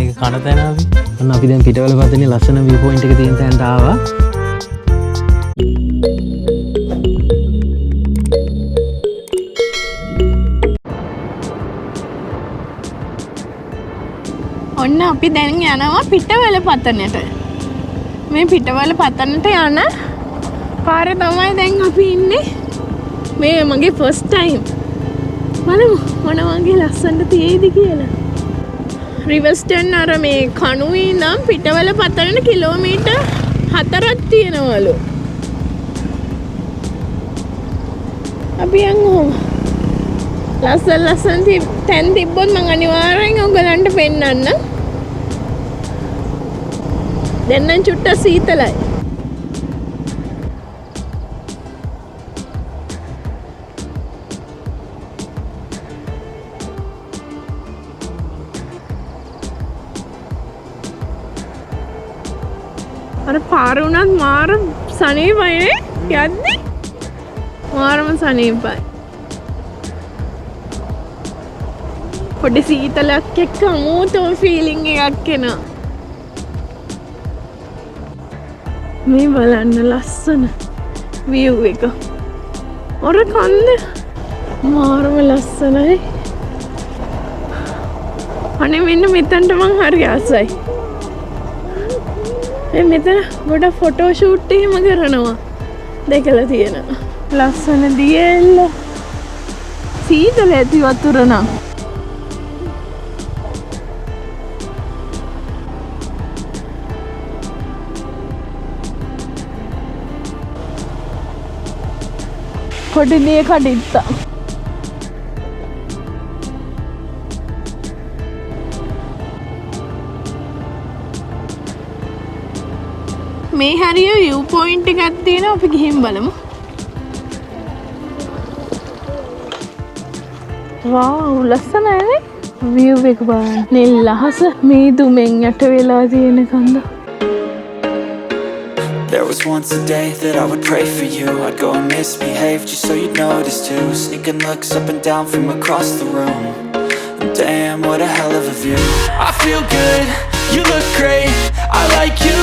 මේක කන තැන අපි. අන්න අපි දැන් පිටවල පතනේ ලස්සන view point එක තියෙන තැනට ආවා. ඔන්න අපි දැන් යනවා පිටවල පතනට. මේ පිටවල පතනට යන පාරේ තමයි දැන් අපි ඉන්නේ. මේ මගේ ෆස්ට් ටයිම්. බලමු මොන වගේ ලස්සනට තියෙයිද කියලා. රිවර්ස්ටන් අර මේ කණුවේ ඉඳන් පිටවල පතනට කිලෝමීටර් 4ක් තියෙනවලු. අපි යමු. ලස්සන තැන් තිබ්බොත් මම අනිවාර්යෙන් ඔයගලන්ට පෙන්නන්න. දැන් නම් චුට්ටක් සීතලයි. අර පාර උනත් මාර සනීපයි යද්දි. මාරම සනීපයි. පොඩි සීතලක් එක්ක අමුතුම ෆීලිං එකක් එනවා. මේ බලන්න ලස්සන view එක. ඔර කන්ද මාරම ලස්සනයි. අනේ මෙන්න මෙතනට මං හරි ආසයි. මෙතන ගොඩක් ෆොටෝ ෂූට් එහෙම කරනවා. දැකලා තියෙනවා. ලස්සන දියැල්ල. සීතල ඇති වතුර නම්. පොඩි දිය කඩਿੱත්තා. මේ හරිය view point එකක් තියෙනවා. අපි ගිහින් බලමු. wow ලස්සනයි view එක බලන්න. නිල් අහස මේ දුමෙන් යට වෙලා තියෙන කන්ද. There was once a day that I would pray for you. I'd go and misbehave just so you'd notice too. Sneaking looks up and down from across the room. And damn, what a hell of a view. I feel good, you look great. I like you,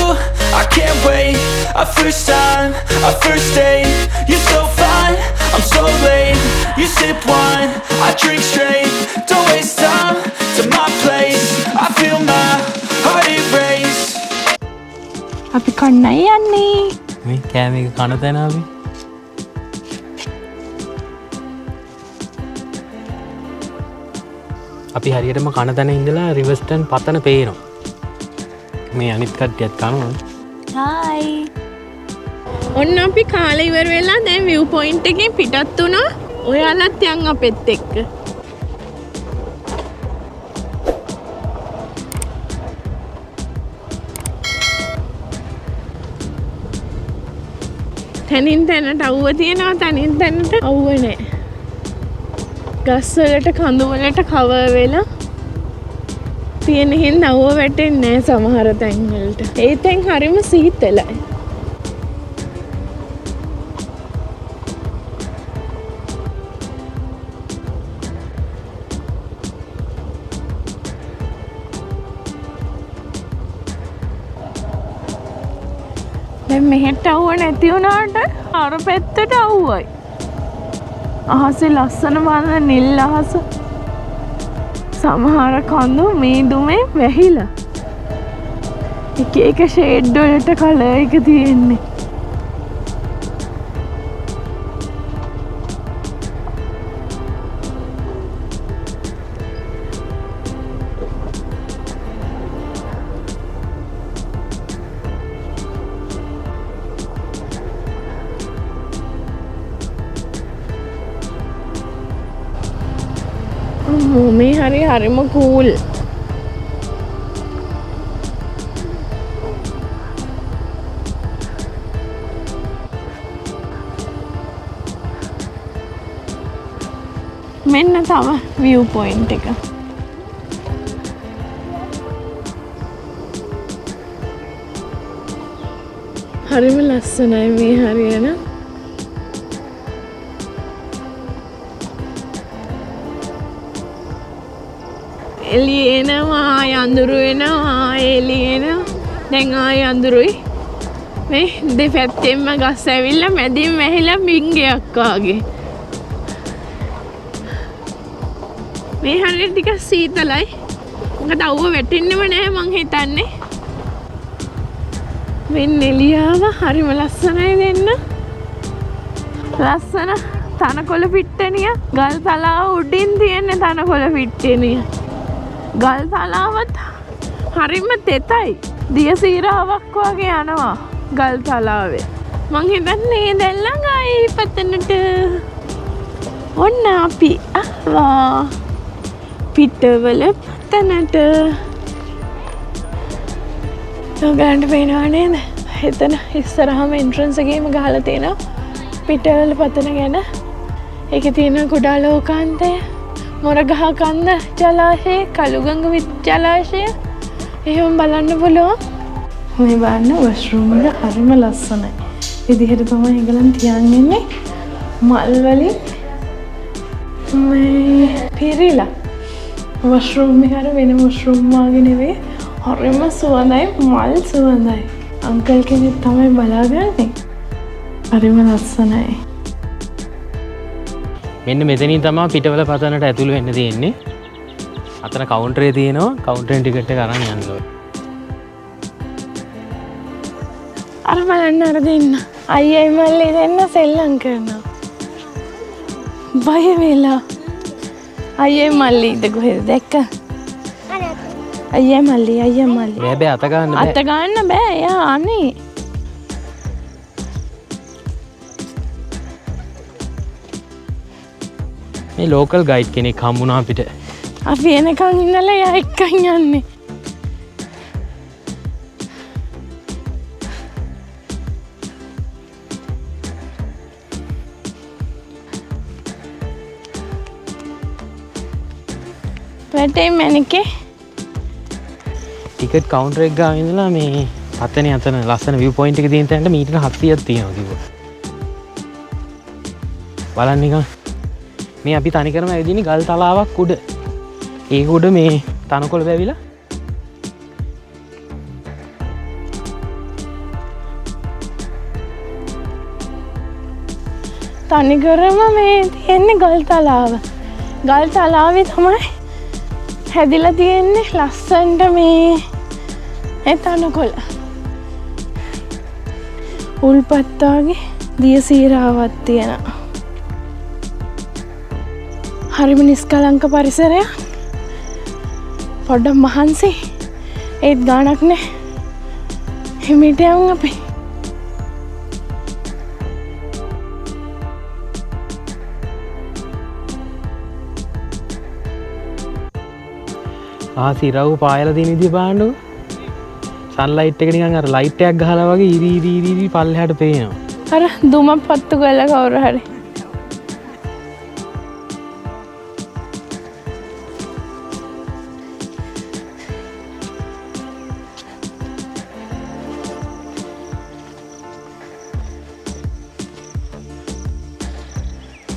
I can't wait. A first time, a first date. You're so fine, I'm so late. You sip wine, I drink straight. Don't waste time to my place. I feel my heart erase. අපි කන්නයි යන්නේ. මේ කෑම එක කන තැන අපි. අපි හරියටම කන තැන ඉඳලා රිවර්ස්ටන් පතන පේනවා. මේ අනිත් කට්ටියත් කනවා. හායි. ඔන්න අපි කාලේ ඉවර වෙලා දැන් view point එකෙන් පිටත් වුණා. ඔයාලත් යන් අපෙත් එක්ක. තනින් තැනට අවුව තියෙනවා. තනින් තැනට අවුව නැහැ. ගස් වලට කඳු වලට කවර් වෙලා තියෙන හින්දා අවුව වැටෙන්නේ නැහැ සමහර තැන් වලට. ඒ තැන් හරිම සීතලයි. දැන් මෙහෙට අවුව නැති වුණාට අර පැත්තට අවුවයි. අහසේ ලස්සන බලන නිල් අහස. සමහර කඳු මේ දුමේ වැහිලා. එක එක ෂේඩ් වලට කලර් එක තියෙන්නේ. මේ හරිම කූල්. මෙන්න තව view point එක. හරිම ලස්සනයි මේ හරියන. එළිය එනවා ආය අඳුරු වෙනවා එළිය එනවා දැන් ආය අඳුරුයි මේ දෙපැත්තෙන්ම ගස් ඇවිල්ලා මැදින් වැහිලා බින්ගයක් වගේ මේ හරියට ටිකක් සීතලයි මොකද අවුව වැටෙන්නෙම නැහැ මං හිතන්නේ වෙන් එළියාව හරිම ලස්සනයි දෙන්න ලස්සන තනකොළ පිට්ටනිය ගල් තලාව උඩින් තියෙන තනකොළ පිට්ටනිය ගල් තලාවත් හරිම තෙතයි දියසීරාවක් වගේ යනවා ගල් තලාවේ මං හිතන්නේ දැල්ලන් ආයි පතනට ඔන්න අපි ආවා පිටවල පතනට ඔයගලන්ට පේනවා නේද එතන ඉස්සරහම එන්ට්‍රන්ස් එකේම ගහලා තියෙනවා පිටවල පතන ගැන ඒකේ තියෙන කුඩා ලෝකාන්තය මොරගහ කන්ද ජලාශය කළුගඟ ජලාශය එහෙම බලන්න පුළුවන් මේ බලන්න වොෂ්රූම් එක හරිම ලස්සනයි විදිහට තමයි ඒගොල්ලන් තියන් ඉන්නේ මල් වලින් මේ පිරීලා වොෂ්රූම් එක අර වෙන වොෂ්රූම් වගේ නෙවෙයි හරිම සුවඳයි මල් සුවඳයි අංකල් කෙනෙක් තමයි බලාගන්නේ හරිම ලස්සනයි මෙන්න මෙතනින් තමයි පිටවල පතනට ඇතුළු වෙන්න තියෙන්නේ අතන කවුන්ටරේ තියෙනවා කවුන්ටරෙන් ටිකට් එක අරන් යන්න ඕනේ අර බලන්න අර දෙන්න අයියයි මල්ලි දෙන්න සෙල්ලම් කරනවා බය වෙලා අයියයි මල්ලි ඉද කොහෙද දැක්ක අයියයි මල්ලි බෑ අත ගන්න බෑ අත ගන්න බෑ යා අනේ මේ ලෝකල් ගයිඩ් කෙනෙක් හම්බුණා අපිට අපි එනකන් ඉන්නලා යා එක්කන් යන්නේ වැටේ මැනිකේ ටිකට් කවුන්ටර් එක ගාව ඉඳලා මේ පතනේ අතන ලස්සන view point එක තියෙන තැනට මීටර 700ක් තියෙනවා කිව්වා බලන්න නිකන් මේ අපි තනිකරම ඇවිදින්නේ ගල් තලාවක් උඩ ඒක උඩ මේ තනකොළ වැවිලා තනිකරම මේ තියෙන්නේ ගල් තලාවේ තමයි හැදිලා තියෙන්නේ ලස්සනට මේ තනකොළ උල්පත් වගේ දියසීරාවක් තියෙනවා හරිම නිස්කලංක පරිසරයක් පොඩ්ඩක් මහන්සි ඒත් ගාණක් නෑ හිමිට යමු අපි සිරව් පායලා තියෙන විදිය බලන්නකො සන්ලයිට් එක නිකන් අර ලයිට් එකක් ගහලා වගේ ඉරි පල්ලෙහාට පේනවා අර දුමක් පත්තු කරලා කවුරු හරි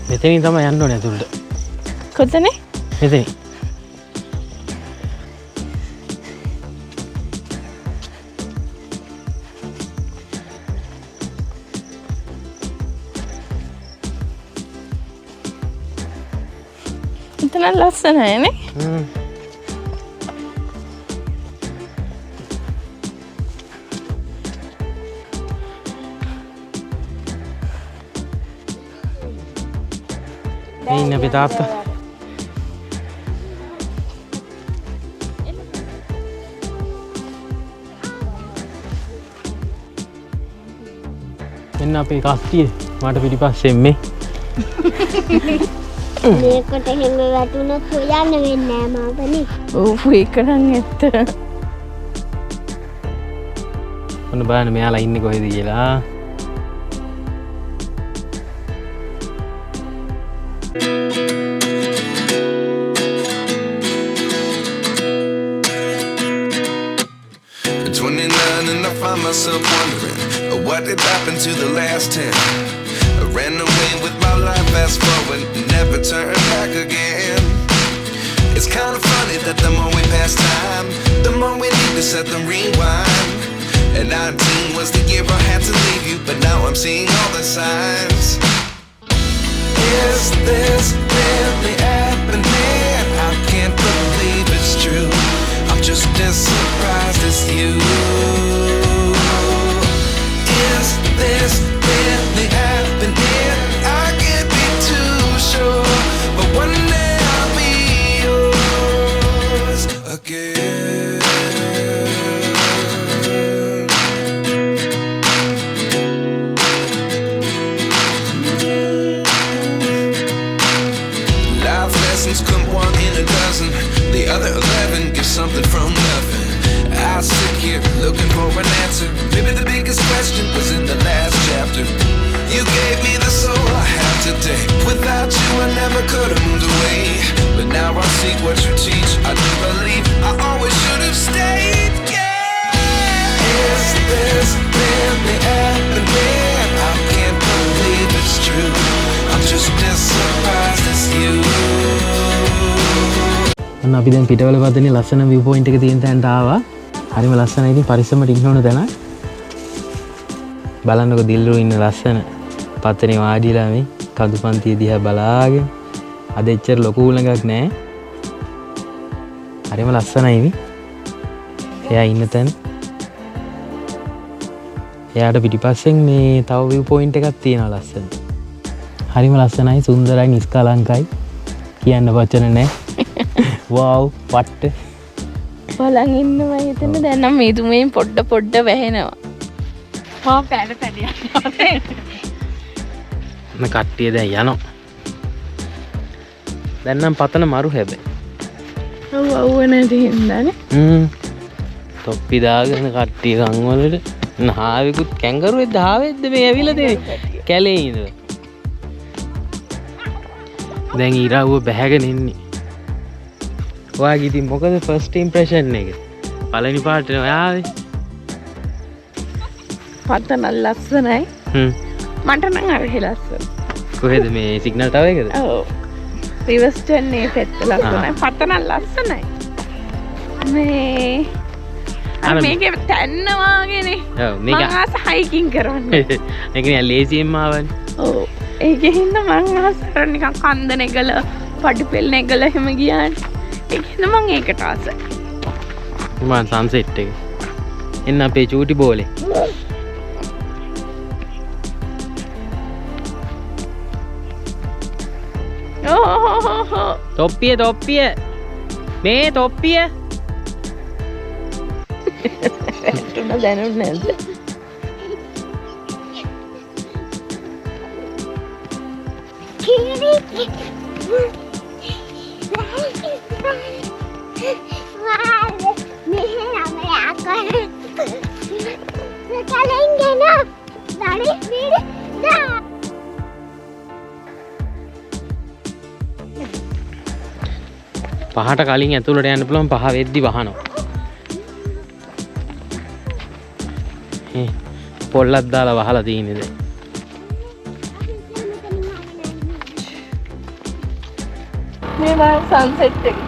මෙතනින් තමයි යන්න ඕනේ ඇතුළට කොතනේ මෙතනින් එතන ලස්සනයි නේ ඉන්න අපේ තාත්තා එන්න අපේ කස්ටිය මට පිටිපස්සෙන් මේ මේකට එහෙම වැටුණොත් හොයන්න වෙන්නේ නැහැ මාතනේ. ඔව් ඒක නම් ඇත්ත. ඔන්න බලන්න මෙයාලා ඉන්නේ කොහෙද කියලා. Myself wondering what did happen to the last 10. I ran away with my life, fast forward, never turn back again. It's kind of funny that the more we pass time, the more we need to set them rewind. And 19 was the year I had to leave you, but now I'm seeing all the signs. Is this really happening? I can't believe it's true. I'm just as surprised as you. Is this really happening? I can't be too sure, but one day I'll be yours again. Life lessons come one in a dozen. The other 11 get something from nothing. I sit here looking for an answer. Maybe the biggest question was in the last chapter. You gave me the soul I have today. Without you I never could have moved away. But now I see what you teach. I do believe I always should have stayed. Yeah. Is this really happening? I can't believe it's true. I'm just as surprised as you. අන්න අපි දැන් පිටවල පදනේ ලස්සන view point එක තියෙන තැනට ආවා. හරිම ලස්සනයි. ඉතින් පරිස්සමට ඉන්න ඕන තැන. බලන්නකො දිල්රු ඉන්න ලස්සන පතනේ වාඩිලා මේ කඳු පන්තිය දිහා බලාගෙන. අද එච්චර ලොකු උලඟක් නැහැ. හරිම ලස්සනයි මේ. එයා ඉන්න තැන. එයාට පිටිපස්සෙන් මේ තව view point එකක් තියෙනවා ලස්සන. හරිම ලස්සනයි, සුන්දරයි, නිස්කලංකයි. කියන්න වචන නැහැ. wow what බලන් ඉන්නවා හිතෙන්න දැන් නම් මේ තුමෙන් පොඩ්ඩ වැහෙනවා. මම පැඩ යනවා. මේ කට්ටිය දැන් යනවා. දැන් නම් පතන මරු හැබැයි. ඔව් නැති හින්දානේ. තොප්පි දාගෙන කට්ටිය කන් වලට නාවෙකුත් කැංගරුවෙක්ද ආවෙද්ද මේ ඇවිල්ලා තියෙන්නේ කැලේ ඉඳලා. දැන් ඉරවුව බැහැගෙන ඉන්නේ. ඔයාගේ ඉතින් මොකද ෆස්ට් ඉම්ප්‍රෙෂන් එක? පළවෙනි පාට ඔයාවේ. පතන ලස්සනයි. මට නම් අරහි ලස්සන. කොහෙද මේ සිග්නල් ටවර් එකද? ඔව්. රිවර්ස් ටර්න් මේ පැත්ත ලස්සනයි. පතන ලස්සනයි. මේ අර මේකේ තැන්න වාගේනේ. ඔව් මේක මම ආස හයිකින් කරන්න. මේක නිකන් ලේසියෙන්ම ආවනේ. ඔව්. ඒකෙන් හින්දා මම ආස නිකන් කන්ද නෙගල, පඩි පෙල් නෙගල එහෙම ගියානේ. ඒකෙන් මම ඒකට ආසයි. මම සන්සෙට් එක. එන්න අපේ චූටි බෝලේ. ඕ තොප්පිය මේ තොප්පිය තුන දැනුන්නේ නැද්ද? පහට කලින් ඇතුළට යන්න පුළුවන්, පහ වෙද්දි වහනවා. පොල්ලක් දාලා වහලා තියෙන්නේ දැන්. මේ වල් සන්සෙට් එක.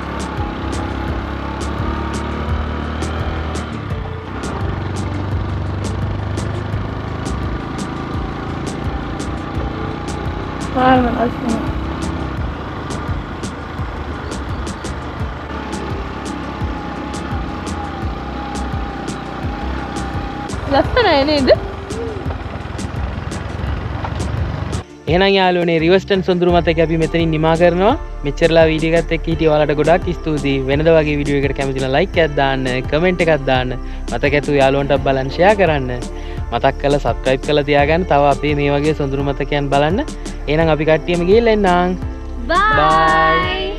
ලස්සනයි නේද? එහෙනම් යාළුවනේ රිවර්ස්ටන් සොඳුරු මතක අපි මෙතනින් නිමා කරනවා. මෙච්චරලා වීඩියෝ එකත් එක්ක හිටිය ඔයාලට ගොඩාක් ස්තුතියි. වෙනද වගේ වීඩියෝ එකකට කැමති නම් ලයික් එකක් දාන්න, කමෙන්ට් එකක් දාන්න, මතක ඇතු යාළුවන්ටත් බලන්න ෂෙයා කරන්න. මතක් කරලා සබ්ස්ක්‍රයිබ් කරලා තියාගන්න. තව අපේ මේ වගේ සොඳුරු මතකයන් බලන්න. එහෙනම් අපි කට්ටියම ගිහිල්ලා එන්නම්. බයි.